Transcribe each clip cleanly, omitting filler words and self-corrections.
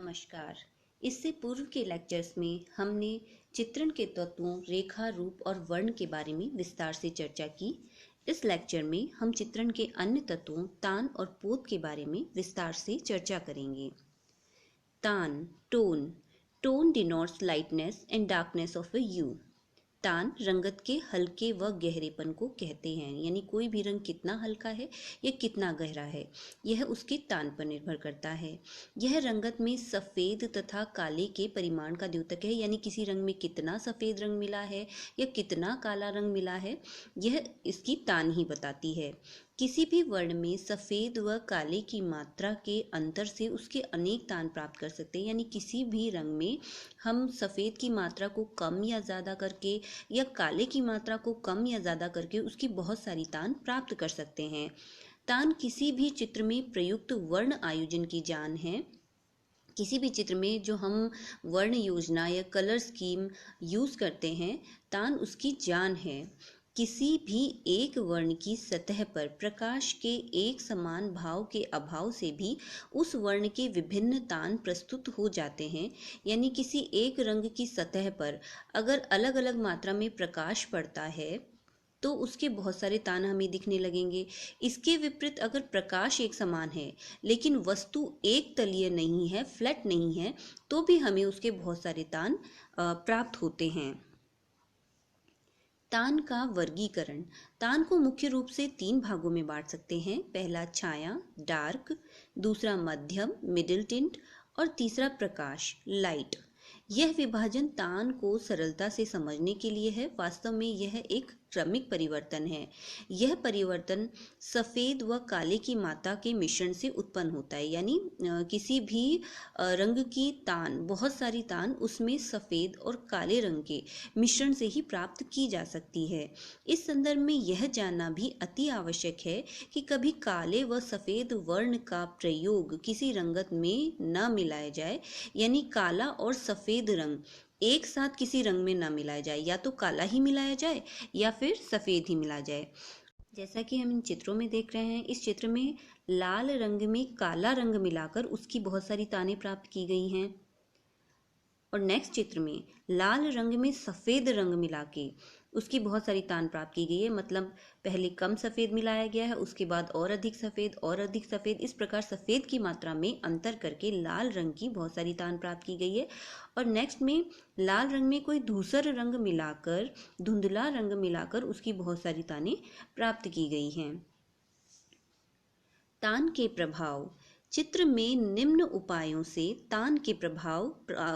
नमस्कार। इससे पूर्व के लेक्चर्स में हमने चित्रण के तत्वों, रेखा, रूप और वर्ण के बारे में विस्तार से चर्चा की। इस लेक्चर में हम चित्रण के अन्य तत्वों, तान और पोत के बारे में विस्तार से चर्चा करेंगे। तान, tone denotes lightness and darkness of a hue. तान रंगत के हल्के व गहरेपन को कहते हैं, यानी कोई भी रंग कितना हल्का है या कितना गहरा है, यह उसके तान पर निर्भर करता है। यह रंगत में सफ़ेद तथा काले के परिमाण का द्योतक है, यानी किसी रंग में कितना सफ़ेद रंग मिला है या कितना काला रंग मिला है, यह इसकी तान ही बताती है। किसी भी वर्ण में सफ़ेद व काले की मात्रा के अंतर से उसके अनेक तान प्राप्त कर सकते हैं, यानी किसी भी रंग में हम सफ़ेद की मात्रा को कम या ज़्यादा करके या काले की मात्रा को कम या ज़्यादा करके उसकी बहुत सारी तान प्राप्त कर सकते हैं। तान किसी भी चित्र में प्रयुक्त वर्ण आयोजन की जान है। किसी भी चित्र में जो हम वर्ण योजना या कलर स्कीम यूज़ करते हैं, तान उसकी जान है। किसी भी एक वर्ण की सतह पर प्रकाश के एक समान भाव के अभाव से भी उस वर्ण के विभिन्न तान प्रस्तुत हो जाते हैं, यानी किसी एक रंग की सतह पर अगर अलग अलग मात्रा में प्रकाश पड़ता है तो उसके बहुत सारे तान हमें दिखने लगेंगे। इसके विपरीत अगर प्रकाश एक समान है लेकिन वस्तु एक तलीय नहीं है, फ्लैट नहीं है, तो भी हमें उसके बहुत सारे तान प्राप्त होते हैं। तान का वर्गीकरण। तान को मुख्य रूप से 3 भागों में बांट सकते हैं। पहला छाया, डार्क, दूसरा मध्यम, मिडिल टिंट और तीसरा प्रकाश, लाइट। यह विभाजन तान को सरलता से समझने के लिए है। वास्तव में यह एक क्रमिक परिवर्तन है। यह परिवर्तन सफ़ेद व काले की मात्रा के मिश्रण से उत्पन्न होता है, यानी किसी भी रंग की तान, बहुत सारी तान उसमें सफ़ेद और काले रंग के मिश्रण से ही प्राप्त की जा सकती है। इस संदर्भ में यह जानना भी अति आवश्यक है कि कभी काले व सफ़ेद वर्ण का प्रयोग किसी रंगत में न मिलाया जाए, यानी काला और सफ़ेद रंग एक साथ किसी रंग में ना मिलाया जाए, या तो काला ही मिलाया जाए या फिर सफ़ेद ही मिलाया जाए। जैसा कि हम इन चित्रों में देख रहे हैं, इस चित्र में लाल रंग में काला रंग मिलाकर उसकी बहुत सारी तानें प्राप्त की गई हैं, और नेक्स्ट चित्र में लाल रंग में सफ़ेद रंग मिला के उसकी बहुत सारी तान प्राप्त की गई है। मतलब पहले कम सफ़ेद मिलाया गया है, उसके बाद और अधिक सफ़ेद और अधिक सफ़ेद, इस प्रकार सफ़ेद की मात्रा में अंतर करके लाल रंग की बहुत सारी तान प्राप्त की गई है। और नेक्स्ट में लाल रंग में कोई दूसरा रंग मिलाकर, धुंधला रंग मिलाकर उसकी बहुत सारी तानें प्राप्त की गई हैं। तान के प्रभाव। चित्र में निम्न उपायों से तान के प्रभाव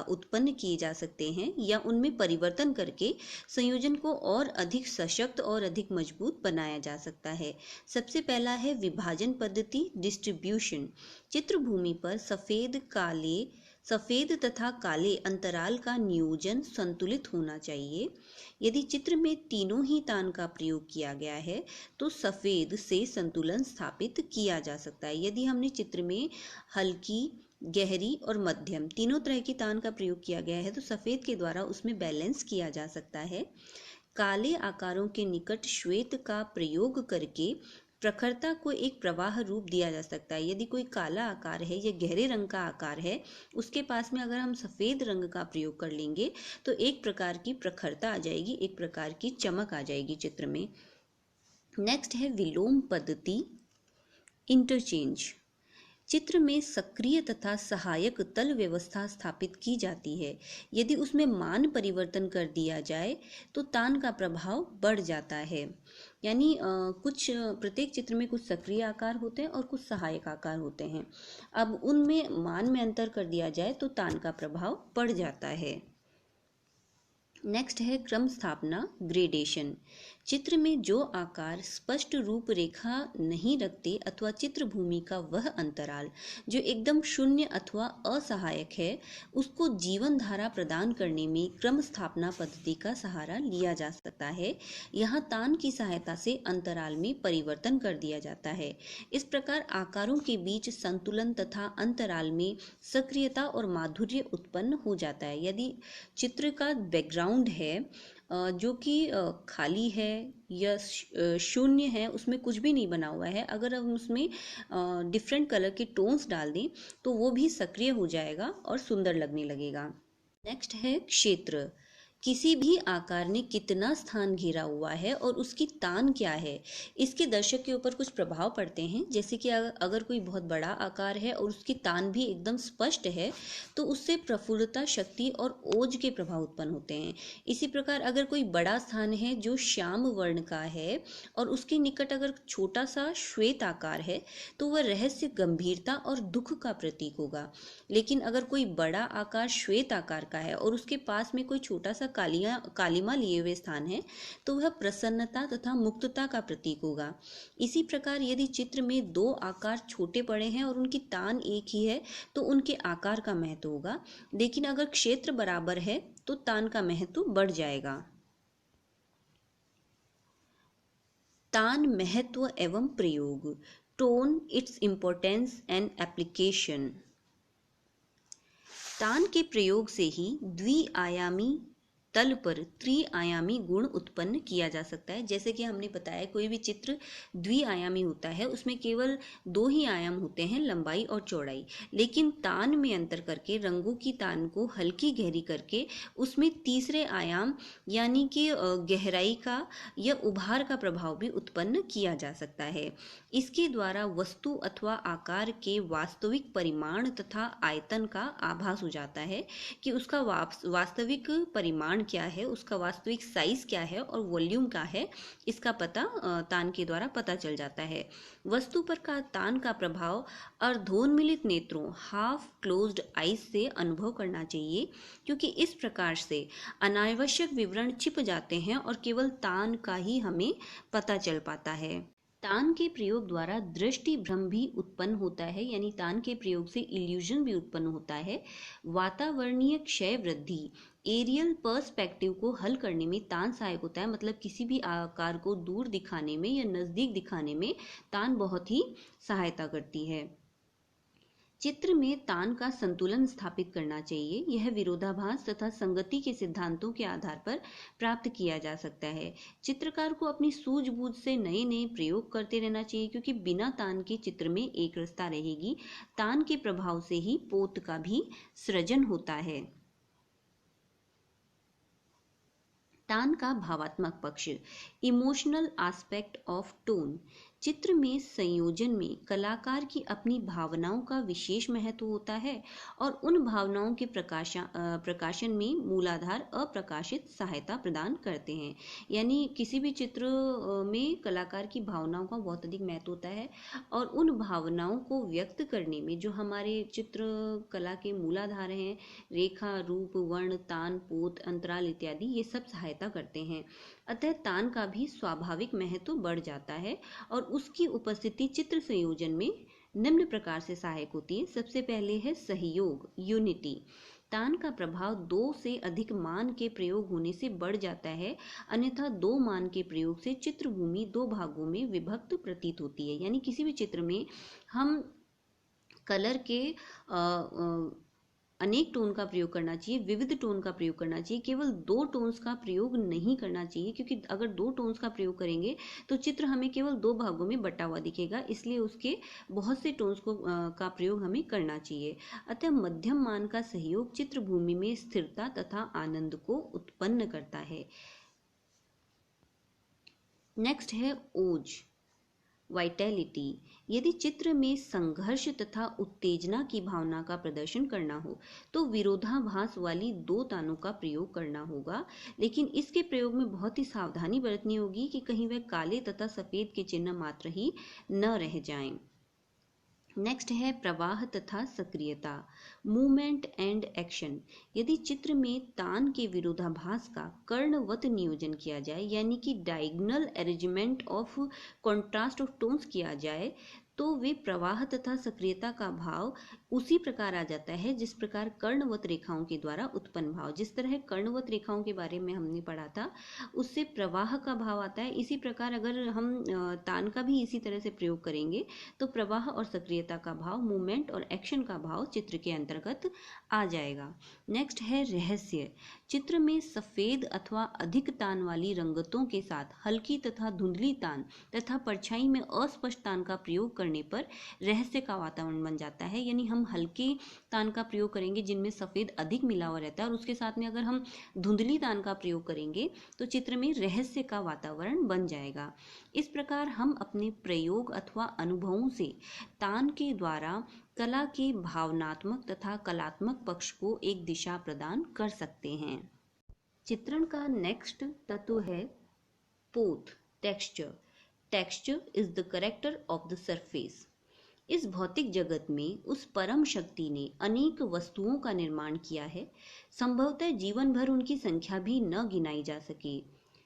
उत्पन्न किए जा सकते हैं या उनमें परिवर्तन करके संयोजन को और अधिक सशक्त और अधिक मजबूत बनाया जा सकता है। सबसे पहला है विभाजन पद्धति, डिस्ट्रीब्यूशन। चित्रभूमि पर सफ़ेद तथा काले अंतराल का नियोजन संतुलित होना चाहिए। यदि चित्र में तीनों ही तान का प्रयोग किया गया है तो सफ़ेद से संतुलन स्थापित किया जा सकता है। यदि हमने चित्र में हल्की, गहरी और मध्यम तीनों तरह की तान का प्रयोग किया गया है तो सफ़ेद के द्वारा उसमें बैलेंस किया जा सकता है। काले आकारों के निकट श्वेत का प्रयोग करके प्रखरता को एक प्रवाह रूप दिया जा सकता है। यदि कोई काला आकार है या गहरे रंग का आकार है, उसके पास में अगर हम सफ़ेद रंग का प्रयोग कर लेंगे तो एक प्रकार की प्रखरता आ जाएगी, एक प्रकार की चमक आ जाएगी चित्र में। नेक्स्ट है विलोम पद्धति, इंटरचेंज। चित्र में सक्रिय तथा सहायक तल व्यवस्था स्थापित की जाती है। यदि उसमें मान परिवर्तन कर दिया जाए तो तान का प्रभाव बढ़ जाता है। यानी प्रत्येक चित्र में कुछ सक्रिय आकार होते हैं और कुछ सहायक आकार होते हैं। अब उनमें मान में अंतर कर दिया जाए तो तान का प्रभाव बढ़ जाता है। नेक्स्ट है क्रम स्थापना, ग्रेडेशन। चित्र में जो आकार स्पष्ट रूप रेखा नहीं रखते अथवा चित्रभूमि का वह अंतराल जो एकदम शून्य अथवा असहायक है, उसको जीवन धारा प्रदान करने में क्रम स्थापना पद्धति का सहारा लिया जा सकता है। यहाँ तान की सहायता से अंतराल में परिवर्तन कर दिया जाता है। इस प्रकार आकारों के बीच संतुलन तथा अंतराल में सक्रियता और माधुर्य उत्पन्न हो जाता है। यदि चित्र का बैकग्राउंड बैकग्राउंड है जो कि खाली है या शून्य है, उसमें कुछ भी नहीं बना हुआ है, अगर हम उसमें डिफरेंट कलर के टोन्स डाल दें तो वो भी सक्रिय हो जाएगा और सुंदर लगने लगेगा। नेक्स्ट है क्षेत्र। किसी भी आकार ने कितना स्थान घेरा हुआ है और उसकी तान क्या है, इसके दर्शक के ऊपर कुछ प्रभाव पड़ते हैं। जैसे कि अगर कोई बहुत बड़ा आकार है और उसकी तान भी एकदम स्पष्ट है तो उससे प्रफुल्लता, शक्ति और ओज के प्रभाव उत्पन्न होते हैं। इसी प्रकार अगर कोई बड़ा स्थान है जो श्याम वर्ण का है और उसके निकट अगर छोटा सा श्वेत आकार है तो वह रहस्य, गंभीरता और दुख का प्रतीक होगा। लेकिन अगर कोई बड़ा आकार श्वेत आकार का है और उसके पास में कोई छोटा सा कालिमा लिए हुए स्थान है तो वह प्रसन्नता तथा मुक्तता का प्रतीक होगा। इसी प्रकार यदि चित्र में दो आकार छोटे पड़े हैं और उनकी तान एक ही है तो उनके आकार का महत्व होगा, लेकिन अगर क्षेत्र बराबर है तो तान का महत्व बढ़ जाएगा। तान, महत्व एवं प्रयोग। Tone, its importance and application. तान के प्रयोग से ही द्विआयामी तल पर त्रिआयामी गुण उत्पन्न किया जा सकता है। जैसे कि हमने बताया कोई भी चित्र द्विआयामी होता है, उसमें केवल दो ही आयाम होते हैं, लंबाई और चौड़ाई। लेकिन तान में अंतर करके, रंगों की तान को हल्की गहरी करके उसमें तीसरे आयाम यानी कि गहराई का या उभार का प्रभाव भी उत्पन्न किया जा सकता है। इसके द्वारा वस्तु अथवा आकार के वास्तविक परिमाण तथा आयतन का आभास हो जाता है कि उसका वास्तविक परिमाण क्या है, उसका वास्तविक साइज क्या है और वॉल्यूम क्या है, इसका पता तान के द्वारा पता चल जाता है। वस्तु पर का तान का प्रभाव अर्धोन्मीलित नेत्रों, हाफ क्लोज्ड आईज से अनुभव करना चाहिए, क्योंकि इस प्रकार से अनावश्यक विवरण छिप जाते हैं और केवल तान का ही हमें पता चल पाता है। तान के प्रयोग द्वारा दृष्टि भ्रम भी उत्पन्न होता है, यानी तान के प्रयोग से इल्यूजन भी उत्पन्न होता है। वातावरणीय क्षय वृद्धि, एरियल पर्सपेक्टिव को हल करने में तान सहायक होता है। मतलब किसी भी आकार को दूर दिखाने में या नजदीक दिखाने में तान बहुत ही सहायता करती है। चित्र में तान का संतुलन स्थापित करना चाहिए। यह विरोधाभास तथा संगति के सिद्धांतों के आधार पर प्राप्त किया जा सकता है। चित्रकार को अपनी सूझबूझ से नए नए प्रयोग करते रहना चाहिए, क्योंकि बिना तान के चित्र में एक रसता रहेगी। तान के प्रभाव से ही पोत का भी सृजन होता है। तान का भावात्मक पक्ष, इमोशनल एस्पेक्ट ऑफ टोन। चित्र में संयोजन में कलाकार की अपनी भावनाओं का विशेष महत्व होता है और उन भावनाओं के प्रकाशन में मूलाधार अप्रकाशित सहायता प्रदान करते हैं। यानी किसी भी चित्र में कलाकार की भावनाओं का बहुत अधिक महत्व होता है और उन भावनाओं को व्यक्त करने में जो हमारे चित्र कला के मूलाधार हैं, रेखा, रूप, वर्ण, तान, पोत, अंतराल इत्यादि, ये सब सहायता करते हैं। अतः तान का भी स्वाभाविक महत्व बढ़ जाता है और उसकी उपस्थिति चित्र संयोजन में निम्न प्रकार से सहायक होती है। सबसे पहले है सहयोग, यूनिटी। तान का प्रभाव दो से अधिक मान के प्रयोग होने से बढ़ जाता है, अन्यथा दो मान के प्रयोग से चित्रभूमि दो भागों में विभक्त प्रतीत होती है। यानी किसी भी चित्र में हम कलर के अनेक टोन का प्रयोग करना चाहिए, विविध टोन का प्रयोग करना चाहिए, केवल दो टोन्स का प्रयोग नहीं करना चाहिए, क्योंकि अगर दो टोन्स का प्रयोग करेंगे तो चित्र हमें केवल दो भागों में बटा हुआ दिखेगा, इसलिए उसके बहुत से टोन्स का प्रयोग हमें करना चाहिए। अतः मध्यम मान का सहयोग चित्रभूमि में स्थिरता तथा आनंद को उत्पन्न करता है। नेक्स्ट है ओज, वाइटैलिटी। यदि चित्र में संघर्ष तथा उत्तेजना की भावना का प्रदर्शन करना हो तो विरोधाभास वाली दो तानों का प्रयोग करना होगा, लेकिन इसके प्रयोग में बहुत ही सावधानी बरतनी होगी कि कहीं वह काले तथा सफेद के चिन्ह मात्र ही न रह जाएं। नेक्स्ट है प्रवाह तथा सक्रियता, मूवमेंट एंड एक्शन। यदि चित्र में तान के विरोधाभास का कर्णवत नियोजन किया जाए, यानी कि diagonal arrangement of contrast of tones किया जाए, तो वे प्रवाह तथा सक्रियता का भाव उसी प्रकार आ जाता है जिस प्रकार कर्णवत रेखाओं के द्वारा उत्पन्न भाव। जिस तरह कर्णवत रेखाओं के बारे में हमने पढ़ा था, उससे प्रवाह का भाव आता है। इसी प्रकार अगर हम तान का भी इसी तरह से प्रयोग करेंगे तो प्रवाह और सक्रियता का भाव, मूवमेंट और एक्शन का भाव चित्र के अंतर्गत आ जाएगा। नेक्स्ट है रहस्य। चित्र में सफेद अथवा अधिक तान वाली रंगतों के साथ हल्की तथा धुंधली तान तथा परछाई में अस्पष्ट तान का प्रयोग करने पर रहस्य का वातावरण बन जाता है। यानी हम हल्के तान का प्रयोग करेंगे जिनमें सफेद अधिक मिला हुआ रहता है, और उसके साथ में अगर हम धुंधली तान का प्रयोग करेंगे तो चित्र में रहस्य का वातावरण बन जाएगा। इस प्रकार हम अपने प्रयोग अथवा अनुभवों से तान के द्वारा कला के भावनात्मक तथा कलात्मक पक्ष को एक दिशा प्रदान कर सकते हैं। चित्रण का नेक्स्ट तत्व है पोत, texture. Texture is the character of the surface. इस भौतिक जगत में उस परम शक्ति ने अनेक वस्तुओं का निर्माण किया है। संभवतः जीवन भर उनकी संख्या भी न गिनाई जा सके।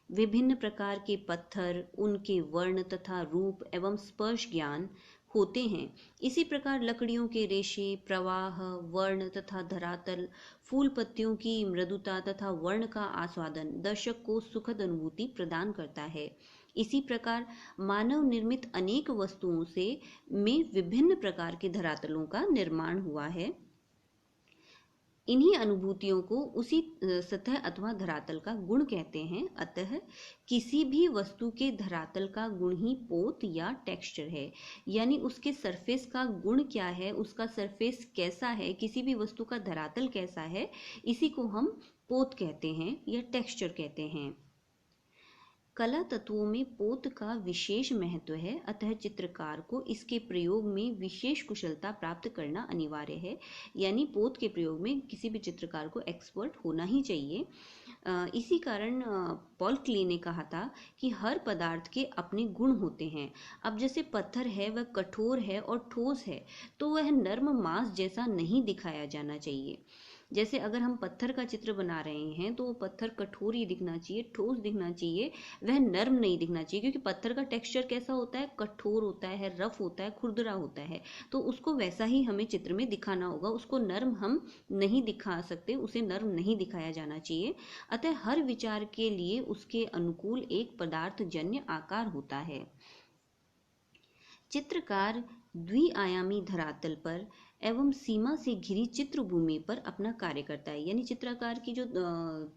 विभिन्न प्रकार के पत्थर, उनके वर्ण तथा रूप एवं स्पर्श ज्ञान होते हैं। इसी प्रकार लकड़ियों के रेशे, प्रवाह, वर्ण तथा धरातल, फूल पत्तियों की मृदुता तथा वर्ण का आस्वादन दर्शक को सुखद अनुभूति प्रदान करता है। इसी प्रकार मानव निर्मित अनेक वस्तुओं से में विभिन्न प्रकार के धरातलों का निर्माण हुआ है। इन्हीं अनुभूतियों को उसी सतह अथवा धरातल का गुण कहते हैं। अतः किसी भी वस्तु के धरातल का गुण ही पोत या टेक्सचर है। यानी उसके सरफेस का गुण क्या है, उसका सरफेस कैसा है, किसी भी वस्तु का धरातल कैसा है, इसी को हम पोत कहते हैं या टेक्सचर कहते हैं। कला तत्वों में पोत का विशेष महत्व है, अतः चित्रकार को इसके प्रयोग में विशेष कुशलता प्राप्त करना अनिवार्य है। यानी पोत के प्रयोग में किसी भी चित्रकार को एक्सपर्ट होना ही चाहिए। इसी कारण पॉल क्ले ने कहा था कि हर पदार्थ के अपने गुण होते हैं। अब जैसे पत्थर है, वह कठोर है और ठोस है, तो वह नर्म मांस जैसा नहीं दिखाया जाना चाहिए। जैसे अगर हम पत्थर का चित्र बना रहे हैं तो वो पत्थर कठोर ही दिखना चाहिए, ठोस दिखना चाहिए, वह नर्म नहीं दिखना चाहिए। क्योंकि पत्थर का टेक्सचर कैसा होता है, कठोर होता है, रफ होता है, खुरदरा होता है, तो उसको वैसा ही हमें चित्र में दिखाना होगा। उसको नर्म हम नहीं दिखा सकते, उसे नर्म नहीं दिखाया जाना चाहिए। अतः हर विचार के लिए उसके अनुकूल एक पदार्थजन्य आकार होता है। चित्रकार द्विआयामी धरातल पर एवं सीमा से घिरी चित्रभूमि पर अपना कार्य करता है। यानी चित्रकार की जो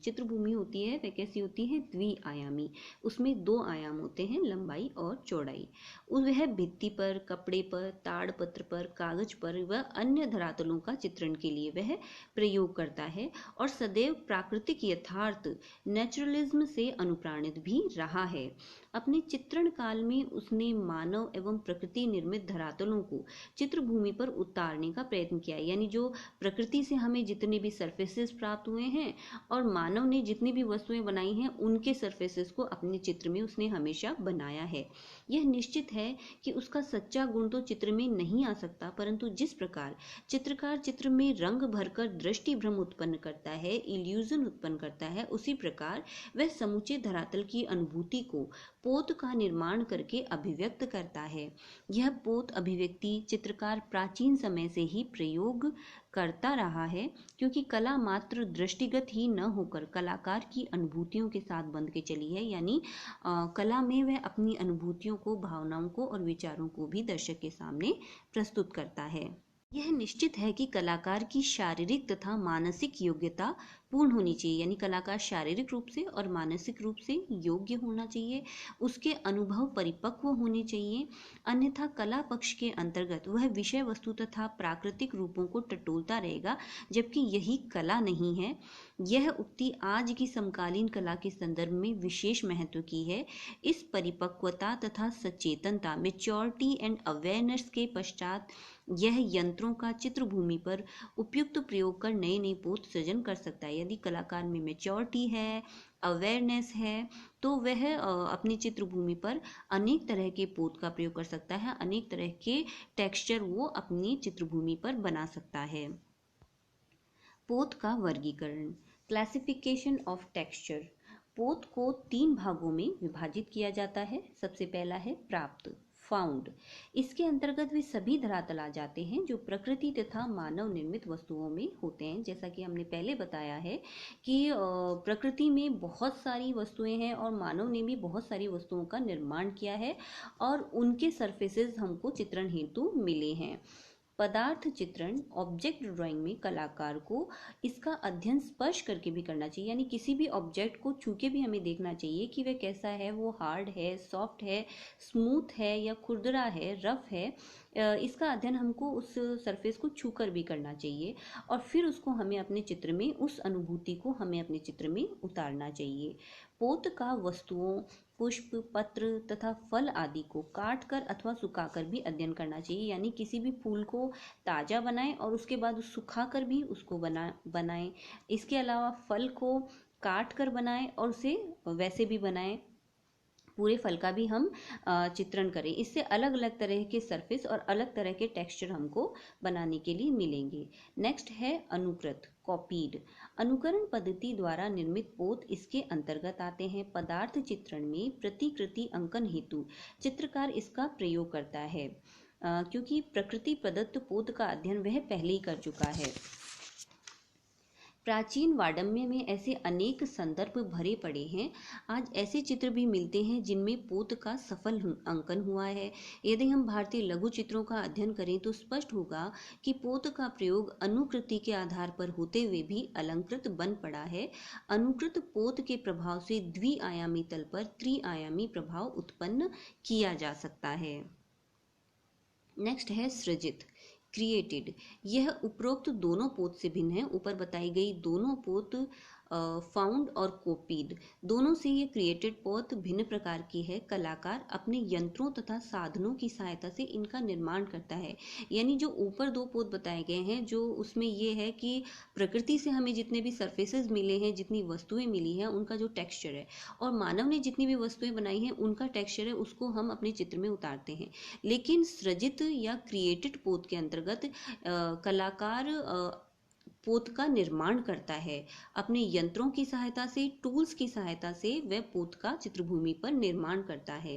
चित्रभूमि होती है वह कैसी होती है, द्विआयामी। उसमें दो आयाम होते हैं, लंबाई और चौड़ाई। वह भित्ति पर, कपड़े पर, ताड़पत्र पर, कागज पर व अन्य धरातलों का चित्रण के लिए वह प्रयोग करता है और सदैव प्राकृतिक यथार्थ नेचुरलिज्म से अनुप्राणित भी रहा है। अपने चित्रण काल में उसने मानव एवं प्रकृति निर्मित धरातलों को चित्रभूमि पर उतारने का प्रयत्न किया है। यानी जो प्रकृति से हमें जितने भी सरफेसेस प्राप्त हुए हैं और मानव ने जितनी भी वस्तुएं बनाई हैं, उनके सरफेसेस को अपने चित्र में उसने हमेशा बनाया है। यह निश्चित है कि उसका सच्चा गुण तो चित्र में नहीं आ सकता, परंतु जिस प्रकार चित्रकार चित्र में रंग भरकर दृष्टि भ्रम उत्पन्न करता है, इल्यूजन उत्पन्न करता है, उसी प्रकार वह समूचे धरातल की अनुभूति को पोत का निर्माण करके अभिव्यक्त करता है। यह पोत अभिव्यक्ति चित्रकार प्राचीन समय से ही प्रयोग करता रहा है, क्योंकि कला मात्र दृष्टिगत ही न होकर कलाकार की अनुभूतियों के साथ बंध के चली है। यानी कला में वह अपनी अनुभूतियों को, भावनाओं को और विचारों को भी दर्शक के सामने प्रस्तुत करता है। यह निश्चित है कि कलाकार की शारीरिक तथा मानसिक योग्यता पूर्ण होनी चाहिए। यानी कलाकार शारीरिक रूप से और मानसिक रूप से योग्य होना चाहिए, उसके अनुभव परिपक्व होने चाहिए, अन्यथा कला पक्ष के अंतर्गत वह विषय वस्तु तथा प्राकृतिक रूपों को टटोलता रहेगा, जबकि यही कला नहीं है। यह उक्ति आज की समकालीन कला के संदर्भ में विशेष महत्व की है। इस परिपक्वता तथा सचेतनता, मेच्योरिटी एंड अवेयरनेस के पश्चात यह यंत्रों का चित्रभूमि पर उपयुक्त प्रयोग कर नए नए पोत सृजन कर सकता है। यदि कलाकार में मेच्योरिटी है, अवेयरनेस है, तो वह अपनी चित्रभूमि पर अनेक तरह के पोत का प्रयोग कर सकता है, अनेक तरह के टेक्सचर वो अपनी चित्रभूमि पर बना सकता है। पोत का वर्गीकरण, क्लासिफिकेशन ऑफ टेक्सचर। पोत को 3 भागों में विभाजित किया जाता है। सबसे पहला है प्राप्त, फाउंड। इसके अंतर्गत वे सभी धरातल आ जाते हैं जो प्रकृति तथा मानव निर्मित वस्तुओं में होते हैं। जैसा कि हमने पहले बताया है कि प्रकृति में बहुत सारी वस्तुएं हैं और मानव ने भी बहुत सारी वस्तुओं का निर्माण किया है और उनके सरफेसेस हमको चित्रण हेतु मिले हैं। पदार्थ चित्रण ऑब्जेक्ट ड्राइंग में कलाकार को इसका अध्ययन स्पर्श करके भी करना चाहिए, यानी किसी भी ऑब्जेक्ट को छू के भी हमें देखना चाहिए कि वह कैसा है, वो हार्ड है, सॉफ्ट है, स्मूथ है या खुरदरा है, रफ है। इसका अध्ययन हमको उस सरफेस को छू कर भी करना चाहिए और फिर उसको हमें अपने चित्र में, उस अनुभूति को हमें अपने चित्र में उतारना चाहिए। पोत का वस्तुओं, पुष्प, पत्र तथा फल आदि को काट कर अथवा सुखाकर भी अध्ययन करना चाहिए, यानी किसी भी फूल को ताज़ा बनाएं और उसके बाद सुखाकर भी उसको बनाएं। इसके अलावा फल को काट कर बनाएं और उसे वैसे भी बनाएं। पूरे फल का भी हम चित्रण करें। इससे अलग अलग तरह के सरफेस और अलग तरह के टेक्सचर हमको बनाने के लिए मिलेंगे। नेक्स्ट है अनुकृत, कॉपीड। अनुकरण पद्धति द्वारा निर्मित पोत इसके अंतर्गत आते हैं। पदार्थ चित्रण में प्रतिकृति अंकन हेतु चित्रकार इसका प्रयोग करता है, क्योंकि प्रकृति प्रदत्त पोत का अध्ययन वह पहले ही कर चुका है। प्राचीन वाङ्मय में ऐसे अनेक संदर्भ भरे पड़े हैं। आज ऐसे चित्र भी मिलते हैं जिनमें पोत का सफल अंकन हुआ है। यदि हम भारतीय लघु चित्रों का अध्ययन करें तो स्पष्ट होगा कि पोत का प्रयोग अनुकृति के आधार पर होते हुए भी अलंकृत बन पड़ा है। अनुकृत पोत के प्रभाव से द्विआयामी तल पर त्रिआयामी प्रभाव उत्पन्न किया जा सकता है। नेक्स्ट है सृजित, क्रिएटेड। यह उपरोक्त दोनों पोत से भिन्न है। ऊपर बताई गई दोनों पोत फाउंड और कॉपीड, दोनों से ये क्रिएटेड पोत भिन्न प्रकार की है। कलाकार अपने यंत्रों तथा साधनों की सहायता से इनका निर्माण करता है। यानी जो ऊपर दो पोत बताए गए हैं, जो उसमें ये है कि प्रकृति से हमें जितने भी सरफेसेस मिले हैं, जितनी वस्तुएं मिली हैं, उनका जो टेक्सचर है, और मानव ने जितनी भी वस्तुएं बनाई हैं उनका टेक्सचर है, उसको हम अपने चित्र में उतारते हैं। लेकिन सृजित या क्रिएटेड पोत के अंतर्गत कलाकार पोत का निर्माण करता है। अपने यंत्रों की सहायता से, टूल्स की सहायता से वह पोत का चित्रभूमि पर निर्माण करता है।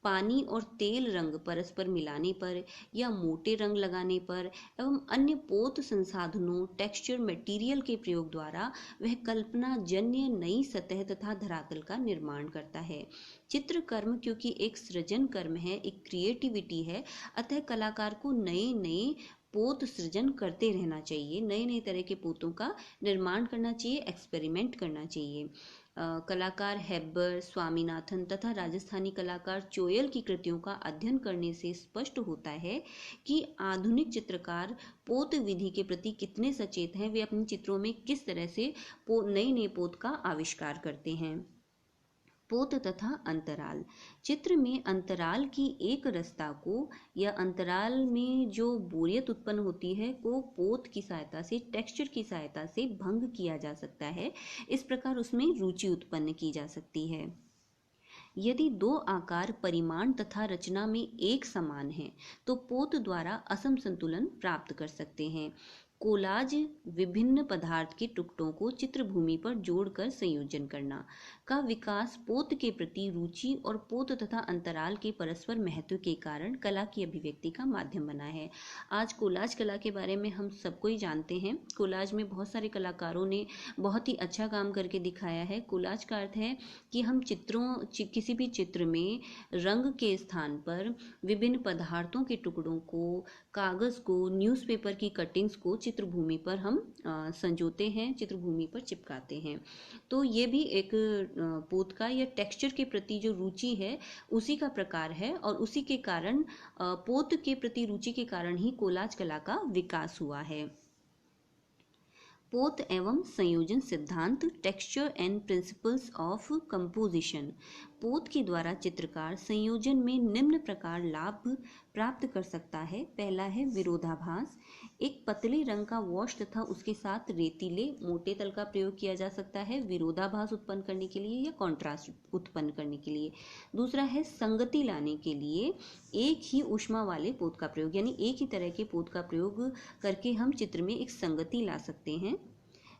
पानी और तेल रंग परस्पर मिलाने पर या मोटे रंग लगाने पर एवं अन्य पोत संसाधनों, टेक्सचर, मटेरियल के प्रयोग द्वारा वह कल्पना जन्य नई सतह तथा धरातल का निर्माण करता है। चित्रकर्म क्योंकि एक सृजन कर्म है, एक क्रिएटिविटी है, अतः कलाकार को नए नए पोत सृजन करते रहना चाहिए, नए नए तरह के पोतों का निर्माण करना चाहिए, एक्सपेरिमेंट करना चाहिए। कलाकार हेब्बर, स्वामीनाथन तथा राजस्थानी कलाकार चोयल की कृतियों का अध्ययन करने से स्पष्ट होता है कि आधुनिक चित्रकार पोत विधि के प्रति कितने सचेत हैं। वे अपने चित्रों में किस तरह से नए नए पोत का आविष्कार करते हैं। पोत तथा अंतराल। चित्र में अंतराल की एक रसता को या अंतराल में जो बोरियत उत्पन्न होती है को पोत की सहायता से, टेक्सचर की सहायता से भंग किया जा सकता है। इस प्रकार उसमें रुचि उत्पन्न की जा सकती है। यदि दो आकार, परिमाण तथा रचना में एक समान है तो पोत द्वारा असम संतुलन प्राप्त कर सकते हैं। कोलाज, विभिन्न पदार्थ के टुकड़ों को चित्रभूमि पर जोड़कर संयोजन करना का विकास पोत के प्रति रुचि और पोत तथा अंतराल के परस्पर महत्व के कारण कला की अभिव्यक्ति का माध्यम बना है। आज कोलाज कला के बारे में हम सबको ही जानते हैं। कोलाज में बहुत सारे कलाकारों ने बहुत ही अच्छा काम करके दिखाया है। कोलाज का अर्थ है कि हम किसी भी चित्र में रंग के स्थान पर विभिन्न पदार्थों के टुकड़ों को, कागज़ को, न्यूज़पेपर की कटिंग्स को चित्रभूमि पर हम संजोते हैं, चित्रभूमि पर चिपकाते हैं। तो ये भी एक पोत का या टेक्सचर के प्रति जो रुचि है उसी का प्रकार है और उसी के कारण, पोत के प्रति रुचि के कारण ही कोलाज कला का विकास हुआ है। पोत एवं संयोजन सिद्धांत, texture and principles of composition. पोत के द्वारा चित्रकार संयोजन में निम्न प्रकार लाभ प्राप्त कर सकता है। पहला है विरोधाभास। एक पतले रंग का वॉश तथा उसके साथ रेतीले मोटे तल का प्रयोग किया जा सकता है विरोधाभास उत्पन्न करने के लिए या कॉन्ट्रास्ट उत्पन्न करने के लिए। दूसरा है संगति लाने के लिए एक ही ऊष्मा वाले पोत का प्रयोग, यानी एक ही तरह के पोत का प्रयोग करके हम चित्र में एक संगति ला सकते हैं।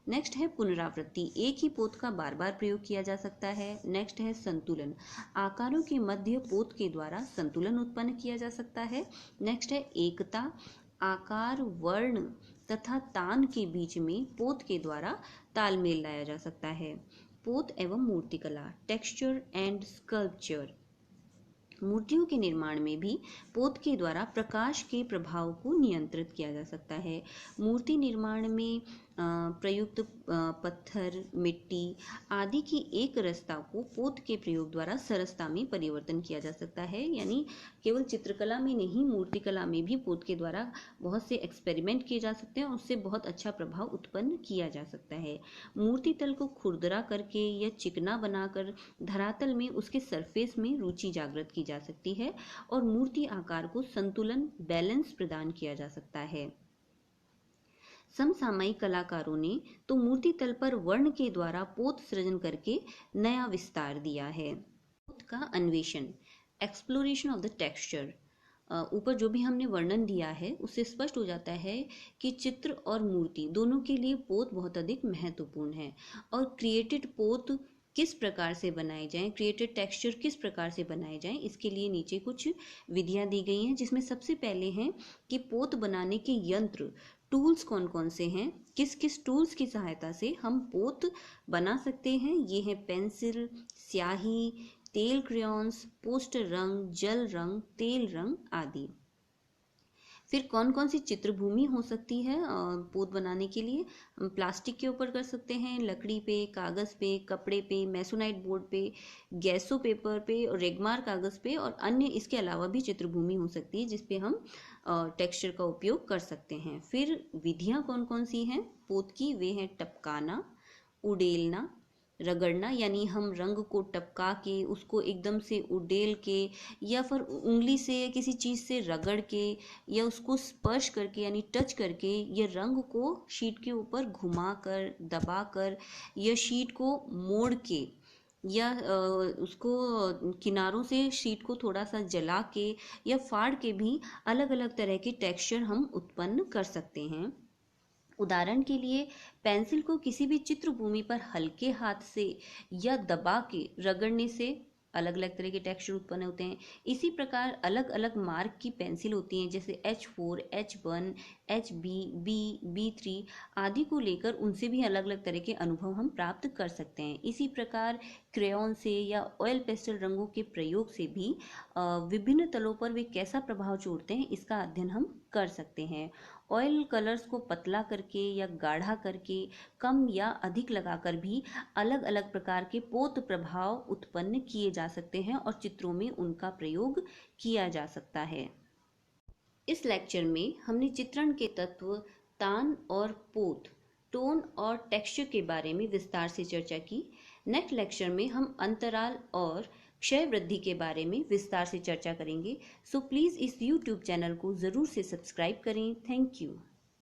नेक्स्ट है पुनरावृत्ति, एक ही पोत का बार बार प्रयोग किया जा सकता है। नेक्स्ट है संतुलन, आकारों के मध्य पोत के द्वारा संतुलन उत्पन्न किया जा सकता है। नेक्स्ट है एकता, आकार, वर्ण तथा तान के बीच में पोत के द्वारा तालमेल लाया जा सकता है। पोत एवं मूर्तिकला, टेक्सचर एंड स्कल्पचर, मूर्तियों के निर्माण में भी पोत के द्वारा प्रकाश के प्रभाव को नियंत्रित किया जा सकता है। मूर्ति निर्माण में प्रयुक्त पत्थर, मिट्टी आदि की एक रसता को पोत के प्रयोग द्वारा सरसता में परिवर्तन किया जा सकता है। यानी केवल चित्रकला में नहीं, मूर्तिकला में भी पोत के द्वारा बहुत से एक्सपेरिमेंट किए जा सकते हैं और उससे बहुत अच्छा प्रभाव उत्पन्न किया जा सकता है। मूर्ति तल को खुरदरा करके या चिकना बनाकर धरातल में उसके सरफेस में रुचि जागृत की जा सकती है और मूर्ति आकार को संतुलन, बैलेंस प्रदान किया जा सकता है। समसामयिक कलाकारों ने तो मूर्ति तल पर वर्ण के द्वारा पोत सृजन करके नया विस्तार दिया है। पोत का अन्वेषण, एक्सप्लोरेशन ऑफ द टेक्सचर, ऊपर जो भी हमने वर्णन दिया है उससे स्पष्ट हो जाता है कि चित्र और मूर्ति दोनों के लिए पोत बहुत अधिक महत्वपूर्ण है और क्रिएटेड पोत किस प्रकार से बनाए जाएं, क्रिएटेड टेक्सचर किस प्रकार से बनाए जाएं, इसके लिए नीचे कुछ विधियां दी गई हैं, जिसमें सबसे पहले हैं कि पोत बनाने के यंत्र, टूल्स कौन कौन से हैं, किस किस टूल्स की सहायता से हम पोत बना सकते हैं। ये हैं पेंसिल, स्याही, तेल क्रेयॉन्स, पोस्टर रंग, जल रंग, तेल रंग आदि। फिर कौन कौन सी चित्रभूमि हो सकती है पोत बनाने के लिए, हम प्लास्टिक के ऊपर कर सकते हैं, लकड़ी पे, कागज़ पे, कपड़े पे, मैसोनाइट बोर्ड पे, गैसो पेपर पे और रेगमार कागज़ पे और अन्य इसके अलावा भी चित्रभूमि हो सकती है जिसपे हम टेक्सचर का उपयोग कर सकते हैं। फिर विधियां कौन कौन सी हैं पोत की, वे हैं टपकाना, उडेलना, रगड़ना, यानी हम रंग को टपका के उसको एकदम से उडेल के या फिर उंगली से या किसी चीज़ से रगड़ के या उसको स्पर्श करके यानी टच करके ये रंग को शीट के ऊपर घुमा कर, दबा कर या शीट को मोड़ के या उसको किनारों से शीट को थोड़ा सा जला के या फाड़ के भी अलग अलग तरह के टेक्सचर हम उत्पन्न कर सकते हैं। उदाहरण के लिए पेंसिल को किसी भी चित्रभूमि पर हल्के हाथ से या दबा के रगड़ने से अलग अलग तरह के टेक्सचर उत्पन्न होते हैं। इसी प्रकार अलग अलग मार्क की पेंसिल होती हैं, जैसे H4, H1, HB, B, B3 आदि को लेकर उनसे भी अलग अलग तरह के अनुभव हम प्राप्त कर सकते हैं। इसी प्रकार क्रेयॉन से या ऑयल पेस्टल रंगों के प्रयोग से भी विभिन्न तलों पर वे कैसा प्रभाव छोड़ते हैं इसका अध्ययन हम कर सकते हैं। ऑयल कलर्स को पतला करके या गाढ़ा करके, कम या अधिक लगाकर भी अलग अलग प्रकार के पोत प्रभाव उत्पन्न किए जा सकते हैं और चित्रों में उनका प्रयोग किया जा सकता है। इस लेक्चर में हमने चित्रण के तत्व, तान और पोत, टोन और टेक्सचर के बारे में विस्तार से चर्चा की। नेक्स्ट लेक्चर में हम अंतराल और क्षय वृद्धि के बारे में विस्तार से चर्चा करेंगे। सो प्लीज़ इस YouTube चैनल को ज़रूर से सब्सक्राइब करें। Thank you.